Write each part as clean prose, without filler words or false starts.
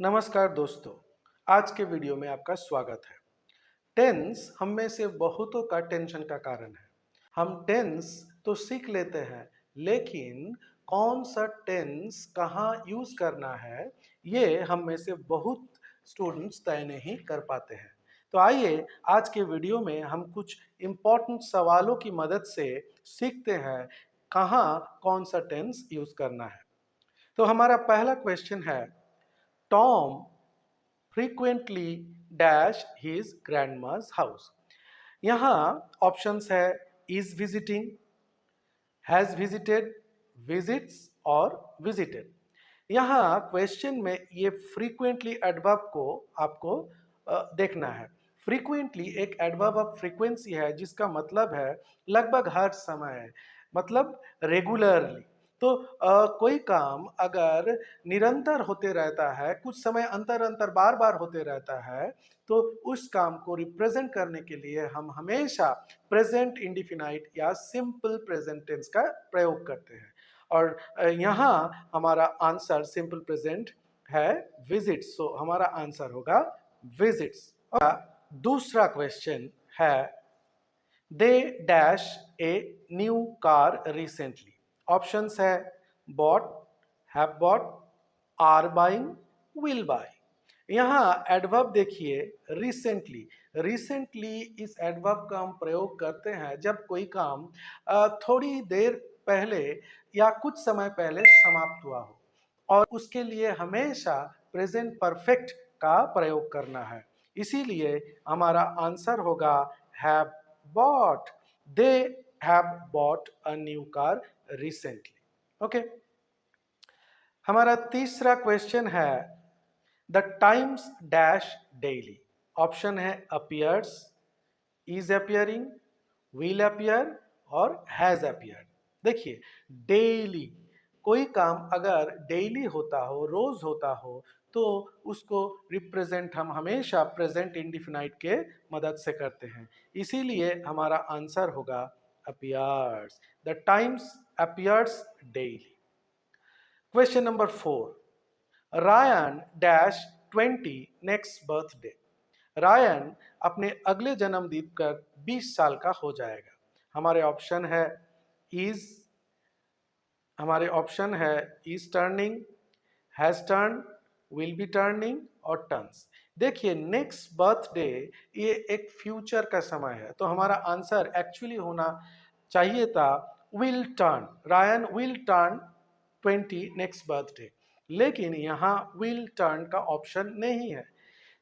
नमस्कार दोस्तों, आज के वीडियो में आपका स्वागत है। टेंस हम में से बहुतों का टेंशन का कारण है। हम टेंस तो सीख लेते हैं, लेकिन कौन सा टेंस कहाँ यूज करना है, ये हम में से बहुत स्टूडेंट्स तय नहीं कर पाते हैं। तो आइए आज के वीडियो में हम कुछ इम्पोर्टेंट सवालों की मदद से सीखते हैं कहाँ कौन सा टेंस यूज करना है। तो हमारा पहला क्वेश्चन है, Tom frequently dash his grandma's house। यहाँ ऑप्शंस है is visiting, has visited, visits और visited। यहाँ क्वेश्चन में ये frequently एडवर्ब को आपको देखना है। frequently एक एडवर्ब ऑफ फ्रीक्वेंसी है जिसका मतलब है लगभग हर समय, मतलब रेगुलरली। तो कोई काम अगर निरंतर होते रहता है, कुछ समय अंतर अंतर बार बार होते रहता है, तो उस काम को रिप्रेजेंट करने के लिए हम हमेशा प्रेजेंट इंडिफिनाइट या सिंपल प्रेजेंट टेंस का प्रयोग करते हैं। और यहाँ हमारा आंसर सिंपल प्रेजेंट है विजिट्स, सो हमारा आंसर होगा विजिट्स। और दूसरा क्वेश्चन है, they dash a new car recently. Options है bought, have bought, are buying, will buy. यहाँ एडवर्ब देखिए रिसेंटली। रिसेंटली इस एडवर्ब का हम प्रयोग करते हैं जब कोई काम थोड़ी देर पहले या कुछ समय पहले समाप्त हुआ हो, और उसके लिए हमेशा प्रेजेंट परफेक्ट का प्रयोग करना है। इसीलिए हमारा आंसर होगा have bought. They have bought a new car recently. Okay, हमारा तीसरा क्वेश्चन है, the Times dash daily. Option है appears, is appearing, will appear और हैज अपीयर्ड। देखिए डेली, कोई काम अगर डेली होता हो, रोज होता हो, तो उसको रिप्रेजेंट हम हमेशा प्रेजेंट इंडिफिनाइट के मदद से करते हैं। इसीलिए हमारा आंसर होगा appears. The times appears daily. Question number 4, Ryan dash 20 next birthday. Ryan अपने अगले जन्मदिन पर 20 साल का हो जाएगा। हमारे ऑप्शन है इज, हमारे ऑप्शन है is turning, has turn, will be turning और टर्न्स। देखिए नेक्स्ट बर्थडे ये एक फ्यूचर का समय है, तो हमारा आंसर एक्चुअली होना चाहिए था will turn. Ryan will turn 20 next birthday, लेकिन यहाँ विल टर्न का ऑप्शन नहीं है।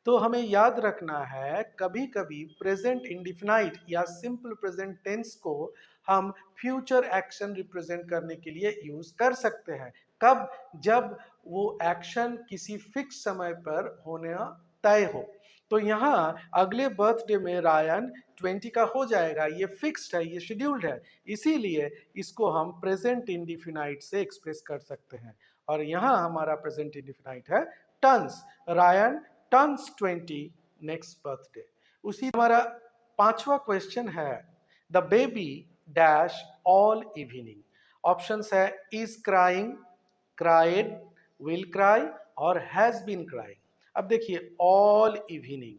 तो हमें याद रखना है, कभी कभी प्रेजेंट इंडिफिनाइट या सिंपल प्रेजेंट टेंस को हम फ्यूचर एक्शन रिप्रेजेंट करने के लिए यूज कर सकते हैं। कब? जब वो एक्शन किसी फिक्स समय पर होना तय हो। तो यहाँ अगले बर्थडे में रायन 20 का हो जाएगा, ये फिक्स्ड है, ये शेड्यूल्ड है। इसीलिए इसको हम प्रेजेंट इंडिफिनाइट से एक्सप्रेस कर सकते हैं, और यहाँ हमारा प्रेजेंट इंडिफिनाइट है turns. Ryan turns 20 next birthday. उसी हमारा पांचवा क्वेश्चन है, the baby dash all evening. Options है is crying, cried, will cry और हैज बीन क्राइंग। अब देखिए ऑल इवनिंग,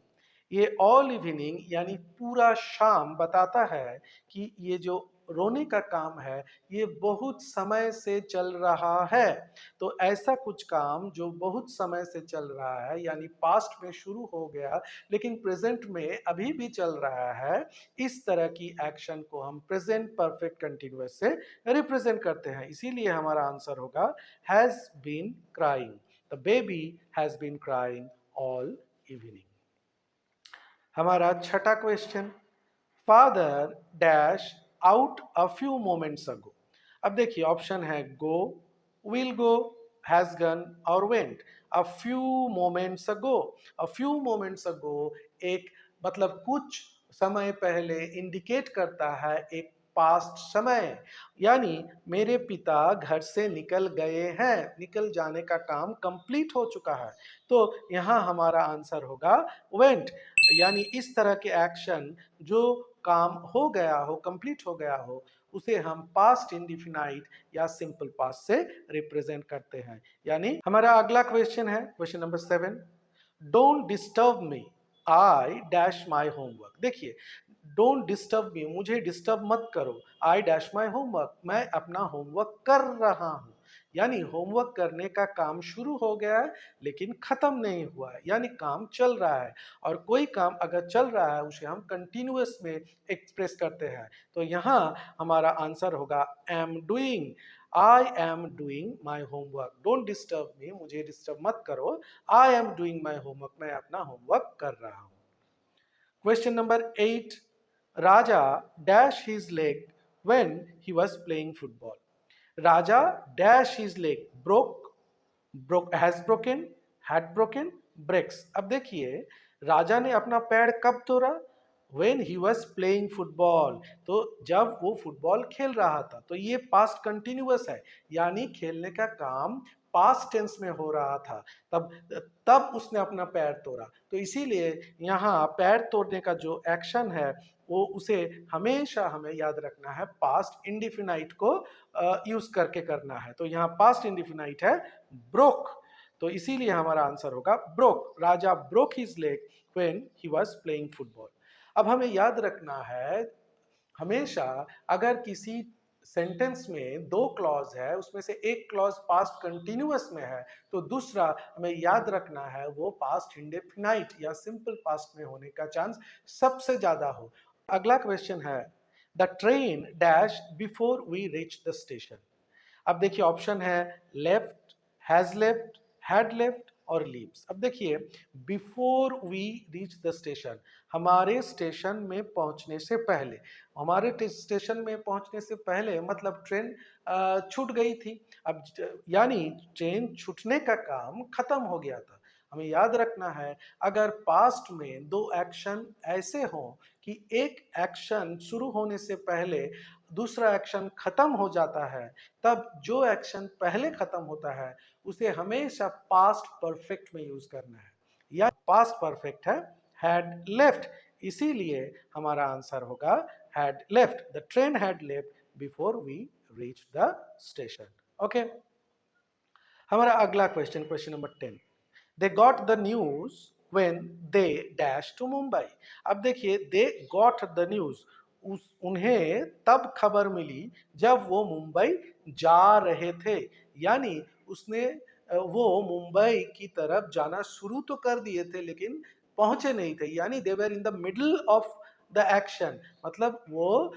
ये ऑल इवनिंग यानी पूरा शाम बताता है कि ये जो रोने का काम है ये बहुत समय से चल रहा है। तो ऐसा कुछ काम जो बहुत समय से चल रहा है, यानी पास्ट में शुरू हो गया लेकिन प्रेजेंट में अभी भी चल रहा है, इस तरह की एक्शन को हम प्रेजेंट परफेक्ट कंटिन्यूअस से रिप्रेजेंट करते हैं। इसीलिए हमारा आंसर होगा has been crying. The baby has been crying all evening. हमारा छठा question, father dash out a few moments ago. अब देखिए ऑप्शन है go, will go, has gone और went. A few moments ago, a few moments ago एक मतलब कुछ समय पहले इंडिकेट करता है एक पास्ट समय, यानी मेरे पिता घर से निकल गए हैं, निकल जाने का काम कंप्लीट हो चुका है। तो यहाँ हमारा आंसर होगा वेंट, यानी इस तरह के एक्शन जो काम हो गया हो, कंप्लीट हो गया हो, उसे हम पास्ट इंडिफिनाइट या सिंपल पास्ट से रिप्रेजेंट करते हैं। यानी हमारा अगला क्वेश्चन है question number 7, don't disturb me, I dash my homework. देखिए, डोंट डिस्टर्ब मी, मुझे डिस्टर्ब मत करो, आई डैश माई होमवर्क, मैं अपना होमवर्क कर रहा हूं। यानी होमवर्क करने का काम शुरू हो गया है लेकिन खत्म नहीं हुआ है, यानी काम चल रहा है। और कोई काम अगर चल रहा है उसे हम कंटिन्यूअस में एक्सप्रेस करते हैं। तो यहाँ हमारा आंसर होगा am doing, I am doing my homework. Don't disturb me, मुझे डिस्टर्ब मत करो, I am doing my homework, मैं अपना होमवर्क कर रहा हूं। Question number 8, Raja dash his leg when he was playing football. Raja dash his leg, broke has broken, had broken, breaks. अब देखिए, राजा ने अपना पैर कब तोड़ा? When he was playing football, तो जब वो फुटबॉल खेल रहा था। तो ये पास्ट कंटिन्यूअस है, यानी खेलने का काम पास्ट टेंस में हो रहा था, तब तब उसने अपना पैर तोड़ा। तो इसीलिए यहाँ पैर तोड़ने का जो एक्शन है वो उसे हमेशा हमें याद रखना है, पास्ट इंडिफिनाइट को यूज करके करना है। तो यहाँ पास्ट इंडिफिनाइट है ब्रोक, तो इसीलिए हमारा आंसर होगा broke. Raja broke his leg when he was playing football. अब हमें याद रखना है, हमेशा अगर किसी सेंटेंस में दो क्लॉज है, उसमें से एक क्लॉज पास्ट कंटिन्यूअस में है, तो दूसरा हमें याद रखना है वो पास्ट इंडेफिनाइट या सिंपल पास्ट में होने का चांस सबसे ज्यादा हो। अगला क्वेश्चन है, the train dash before we reach the station. अब देखिए ऑप्शन है left, has left, had left और लीव्स। अब देखिए, before we reach the station, हमारे स्टेशन में पहुंचने से पहले, हमारे स्टेशन में पहुंचने से पहले मतलब ट्रेन छूट गई थी। अब यानी ट्रेन छूटने का काम खत्म हो गया था। हमें याद रखना है, अगर पास्ट में दो एक्शन ऐसे हों कि एक एक्शन शुरू होने से पहले दूसरा एक्शन खत्म हो जाता है, तब जो एक्शन पहले खत्म होता है उसे हमेशा पास्ट परफेक्ट में यूज करना है। या पास्ट परफेक्ट है हैड लेफ्ट, इसीलिए हमारा आंसर होगा had left, the train had left before we reach the station. Okay, हमारा अगला question, question number 10, they got the news when they dash to Mumbai. अब देखिए, दे गॉट द न्यूज, उन्हें तब खबर मिली जब वो मुंबई जा रहे थे। यानी उसने वो मुंबई की तरफ जाना शुरू तो कर दिए थे लेकिन पहुंचे नहीं थे, यानी they were in the middle of the action, मतलब वो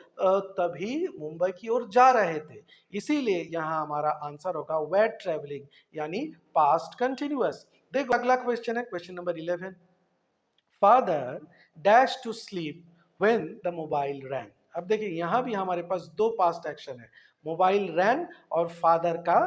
तभी मुंबई की ओर जा रहे थे। इसीलिए यहाँ हमारा आंसर होगा वेर ट्रेवलिंग, यानी पास्ट कंटिन्यूअस। देखो अगला क्वेश्चन है question number 11, father dash to sleep when the mobile rang. अब देखिए, यहां भी हमारे पास दो पास्ट एक्शन है, मोबाइल रैंग और फादर का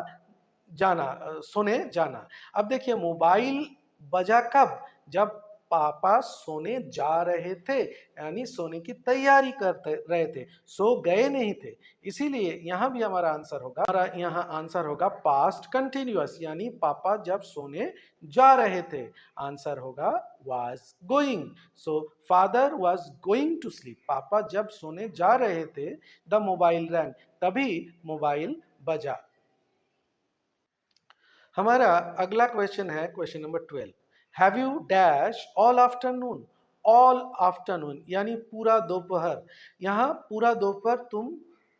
जाना, सोने जाना। अब देखिए, मोबाइल बजा कब? जब पापा सोने जा रहे थे, यानी सोने की तैयारी करते रहे थे, सो गए नहीं थे। इसीलिए यहां भी हमारा आंसर होगा पास्ट कंटिन्यूअस, यानी पापा जब सोने जा रहे थे। आंसर होगा was going. So father was going to sleep, पापा जब सोने जा रहे थे, द मोबाइल रैंग, तभी मोबाइल बजा। हमारा अगला क्वेश्चन है question number 12, have you dash all afternoon. All afternoon यानी पूरा दोपहर। यहाँ पूरा दोपहर तुम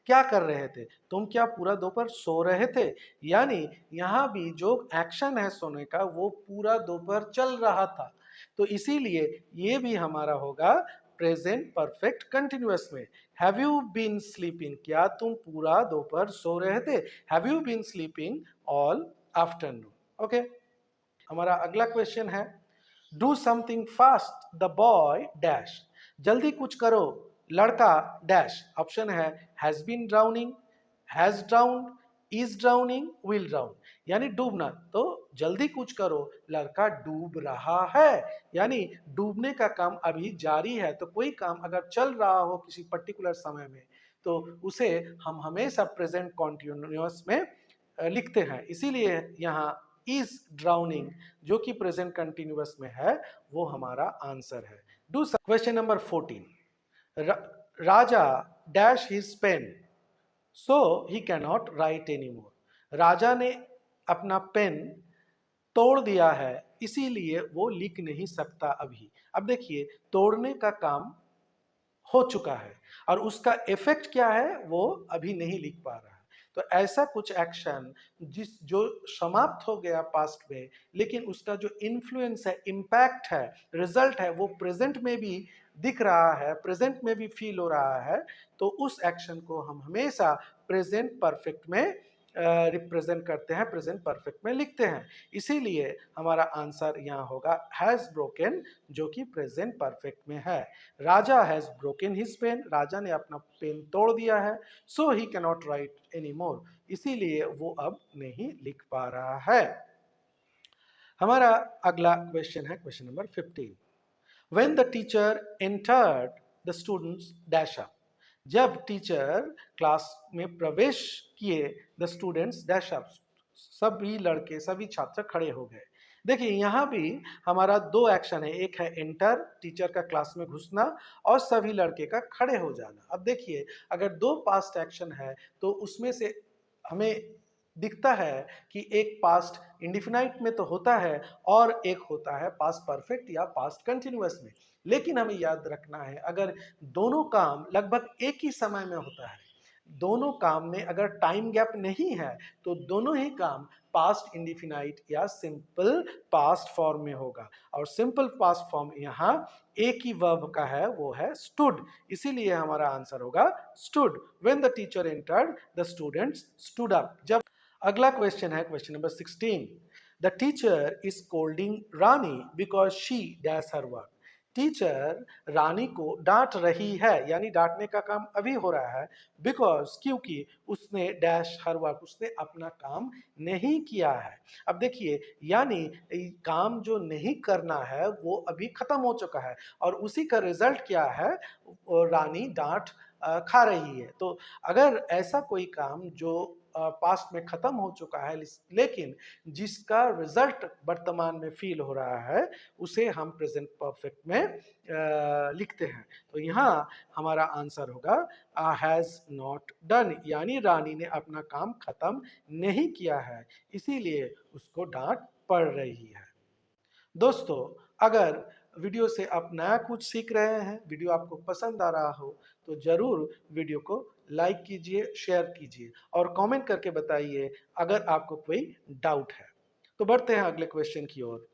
क्या कर रहे थे? तुम क्या पूरा दोपहर सो रहे थे? यानी यहाँ भी जो एक्शन है सोने का वो पूरा दोपहर चल रहा था, तो इसीलिए ये भी हमारा होगा प्रेजेंट परफेक्ट कंटिन्यूअस में। हैव यू बीन स्लीपिंग, क्या तुम पूरा दोपहर सो रहे थे? Have you been sleeping all afternoon. Okay, हमारा अगला क्वेश्चन है, do something fast the boy dash. जल्दी कुछ करो लड़का डैश। ऑप्शन है has been drowning, has drowned, is drowning, will drown, यानी डूबना। तो जल्दी कुछ करो, लड़का डूब रहा है, यानी डूबने का काम अभी जारी है। तो कोई काम अगर चल रहा हो किसी पर्टिकुलर समय में, तो उसे हम हमेशा प्रेजेंट कॉन्टिन्यूअस में लिखते हैं। इसीलिए यहाँ इज ड्राउनिंग जो कि प्रेजेंट कंटिन्यूअस में है वो हमारा आंसर है। दूसरा question number 14, Raja dash his pen so he cannot write any more. Raja ने अपना पेन तोड़ दिया है, इसीलिए वो लिख नहीं सकता अभी। अब देखिए, तोड़ने का काम हो चुका है और उसका इफेक्ट क्या है वो अभी नहीं लिख पा रहा है। तो ऐसा कुछ एक्शन जिस जो समाप्त हो गया पास्ट में, लेकिन उसका जो इन्फ्लुएंस है, इम्पैक्ट है, रिजल्ट है, वो प्रेजेंट में भी दिख रहा है, प्रेजेंट में भी फील हो रहा है, तो उस एक्शन को हम हमेशा प्रेजेंट परफेक्ट में रिप्रेजेंट करते हैं, प्रेजेंट परफेक्ट में लिखते हैं। इसीलिए हमारा आंसर यहाँ होगा हैज ब्रोकन, जो कि प्रेजेंट परफेक्ट में है। Raja has broken his pen, Raja ने अपना पेन तोड़ दिया है। So he cannot write any more, इसीलिए वो अब नहीं लिख पा रहा है। हमारा अगला क्वेश्चन है question number 15। When the teacher entered, the students dash up. जब टीचर क्लास में प्रवेश किए, द स्टूडेंट्स डैश अप, सभी लड़के, सभी छात्र खड़े हो गए। देखिए यहाँ भी हमारा दो एक्शन है, एक है एंटर, टीचर का क्लास में घुसना, और सभी लड़के का खड़े हो जाना। अब देखिए, अगर दो पास्ट एक्शन है तो उसमें से हमें दिखता है कि एक पास्ट इंडिफिनाइट में तो होता है और एक होता है पास्ट परफेक्ट या पास्ट कंटिन्यूअस में। लेकिन हमें याद रखना है, अगर दोनों काम लगभग एक ही समय में होता है, दोनों काम में अगर टाइम गैप नहीं है, तो दोनों ही काम पास्ट इंडिफिनाइट या सिंपल पास्ट फॉर्म में होगा। और सिंपल पास्ट फॉर्म यहाँ एक ही वर्ब का है, वो है स्टूड। इसीलिए हमारा आंसर होगा stood. When the teacher entered, the students stood up. जब अगला क्वेश्चन है question number 16। The teacher is scolding Rani because she dash her work. Teacher Rani को डांट रही है, यानी डांटने का काम अभी हो रहा है, बिकॉज, क्योंकि उसने डैश हर वर्क, उसने अपना काम नहीं किया है। अब देखिए, यानी काम जो नहीं करना है वो अभी खत्म हो चुका है, और उसी का रिजल्ट क्या है, रानी डांट खा रही है। तो अगर ऐसा कोई काम जो पास्ट में खत्म हो चुका है, लेकिन जिसका रिजल्ट वर्तमान में फील हो रहा है, उसे हम प्रेजेंट परफेक्ट में लिखते हैं। तो यहाँ हमारा आंसर होगा हैज नॉट डन, यानी रानी ने अपना काम खत्म नहीं किया है, इसीलिए उसको डांट पड़ रही है। दोस्तों, अगर वीडियो से आप नया कुछ सीख रहे हैं, वीडियो आपको पसंद आ रहा हो, तो जरूर वीडियो को लाइक कीजिए, शेयर कीजिए और कमेंट करके बताइए अगर आपको कोई डाउट है। तो बढ़ते हैं अगले क्वेश्चन की ओर।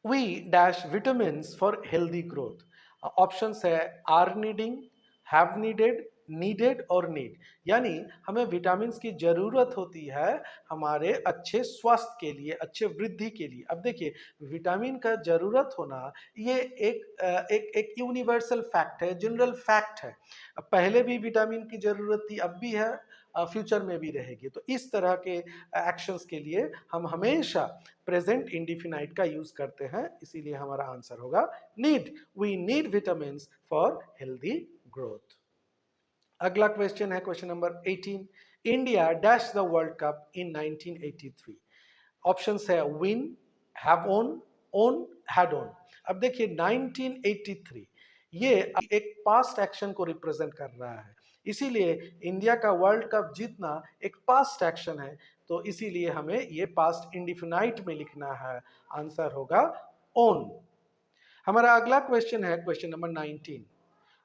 We dash vitamin for healthy growth. Option है are needing, have needed, needed और नीड। यानी हमें विटामिन की जरूरत होती है हमारे अच्छे स्वास्थ्य के लिए, अच्छे वृद्धि के लिए। अब देखिए, विटामिन का जरूरत होना ये एक यूनिवर्सल फैक्ट है, जनरल फैक्ट है। पहले भी विटामिन की जरूरत थी, अब भी है, फ्यूचर में भी रहेगी। तो इस तरह के एक्शंस के लिए हम हमेशा प्रेजेंट इंडिफिनाइट का यूज करते हैं, इसीलिए हमारा आंसर होगा need. We need vitamin for healthy growth. अगला क्वेश्चन है question number 18। India dash the world cup in 1983। Option है win, have won, won, had won. अब देखिए, 1983 ये एक पास्ट एक्शन को रिप्रेजेंट कर रहा है, इसीलिए इंडिया का वर्ल्ड कप जीतना एक पास्ट एक्शन है, तो इसीलिए हमें ये पास्ट इंडिफिनाइट में लिखना है। आंसर होगा ओन। हमारा अगला क्वेश्चन है question number 19।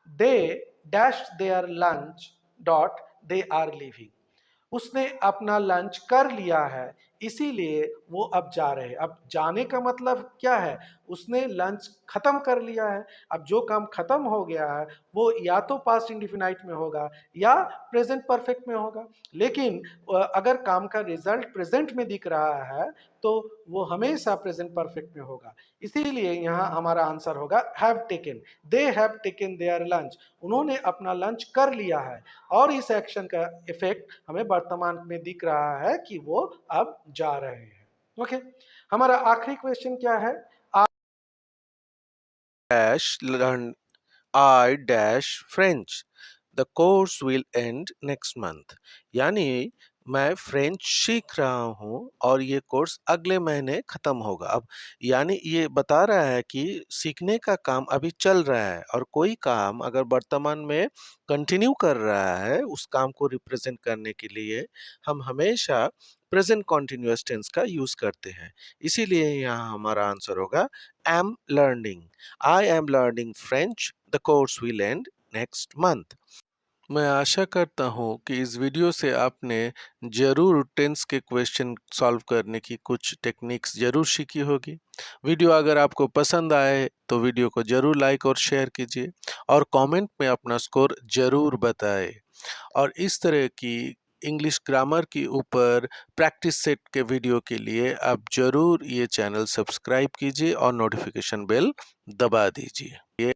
They dash their lunch dot they are living. उसने अपना लंच कर लिया है, इसीलिए वो अब जा रहे हैं। अब जाने का मतलब क्या है, उसने लंच खत्म कर लिया है। अब जो काम खत्म हो गया है वो या तो पास्ट इंडिफिनाइट में होगा या प्रेजेंट परफेक्ट में होगा। लेकिन अगर काम का रिजल्ट प्रेजेंट में दिख रहा है तो वो हमेशा प्रेजेंट परफेक्ट में होगा। इसीलिए यहाँ हमारा आंसर होगा have taken. They have taken there lunch, उन्होंने अपना लंच कर लिया है, और इस एक्शन का इफेक्ट हमें वर्तमान में दिख रहा है कि वो अब जा रहे हैं। ओके, हमारा आखिरी क्वेश्चन क्या है, dash learn I dash French. The course will end next month. यानी मैं फ्रेंच सीख रहा हूँ और ये कोर्स अगले महीने खत्म होगा। अब यानी ये बता रहा है कि सीखने का काम अभी चल रहा है और कोई काम अगर वर्तमान में कंटिन्यू कर रहा है, उस काम को रिप्रेजेंट करने के लिए हम हमेशा प्रेजेंट कंटीन्यूअस टेंस का यूज़ करते हैं। इसीलिए यहाँ हमारा आंसर होगा am learning. I am learning French, the course will and next month. मैं आशा करता हूँ कि इस वीडियो से आपने ज़रूर टेंस के क्वेश्चन सॉल्व करने की कुछ टेक्निक्स ज़रूर सीखी होगी। वीडियो अगर आपको पसंद आए तो वीडियो को ज़रूर लाइक और शेयर कीजिए और कमेंट में अपना स्कोर ज़रूर बताएं। और इस तरह की इंग्लिश ग्रामर के ऊपर प्रैक्टिस सेट के वीडियो के लिए आप ज़रूर ये चैनल सब्सक्राइब कीजिए और नोटिफिकेशन बेल दबा दीजिए।